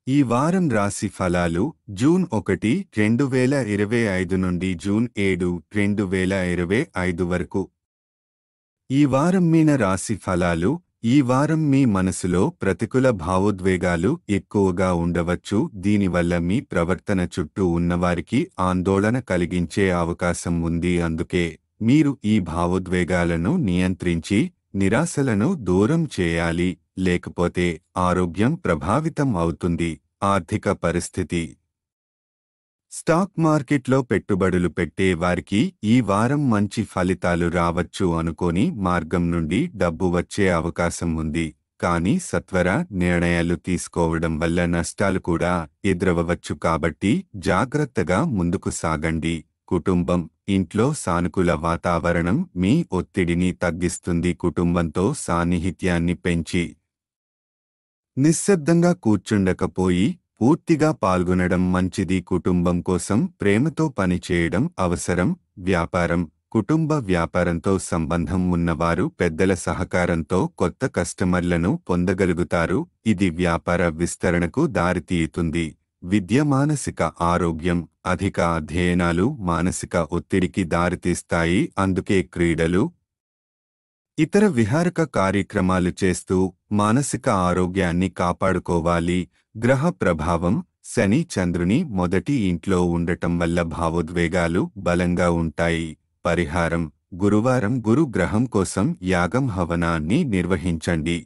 ఈ వారం రాశి ఫలాలు జూన్ 1, 2025 నుండి జూన్ 7, 2025 వరకు. ఈ వారం మీన రాశి ఫలాలు. ఈ వారం మీ మనసులో ప్రతికూల భావోద్వేగాలు ఎక్కువగా ఉండవచ్చు. దీనివల్ల మీ ప్రవర్తన చుట్టూ ఉన్నవారికి ఆందోళన కలిగించే అవకాశం ఉంది. అందుకే మీరు ఈ భావోద్వేగాలను నియంత్రించి నిరాశలను దూరం చేయాలి. లేకపోతే ఆరోగ్యం ప్రభావితం అవుతుంది. ఆర్థిక పరిస్థితి. స్టాక్ మార్కెట్లో పెట్టుబడులు పెట్టే వారికి ఈ వారం మంచి ఫలితాలు రావచ్చు. అనుకోని మార్గం నుండి డబ్బు వచ్చే అవకాశం ఉంది. కానీ సత్వర నిర్ణయాలు తీసుకోవడం వల్ల నష్టాలు కూడా ఎదురవ్వచ్చు. కాబట్టి జాగ్రత్తగా ముందుకు సాగండి. కుటుంబం. ఇంట్లో సానుకూల వాతావరణం మీ ఒత్తిడిని తగ్గిస్తుంది. కుటుంబంతో సాన్నిహిత్యాన్ని పెంచి నిశ్శబ్దంగా కూర్చుండకపోయి పూర్తిగా పాల్గొనడం మంచిది. కుటుంబం కోసం ప్రేమతో పనిచేయడం అవసరం. వ్యాపారం. కుటుంబ వ్యాపారంతో సంబంధం ఉన్నవారు పెద్దల సహకారంతో కొత్త కస్టమర్లను పొందగలుగుతారు. ఇది వ్యాపార విస్తరణకు దారితీయుతుంది. విద్య. మానసిక ఆరోగ్యం. అధిక అధ్యయనాలు మానసిక ఒత్తిడికి దారితీస్తాయి. అందుకే క్రీడలు, ఇతర విహారక కార్యక్రమాలు చేస్తూ మానసిక ఆరోగ్యాన్ని కాపాడుకోవాలి. గ్రహ ప్రభావం. శని చంద్రుని మొదటి ఇంట్లో ఉండటం వల్ల భావోద్వేగాలు బలంగా ఉంటాయి. పరిహారం. గురువారం గురు గ్రహం కోసం యాగం హవనాన్ని నిర్వహించండి.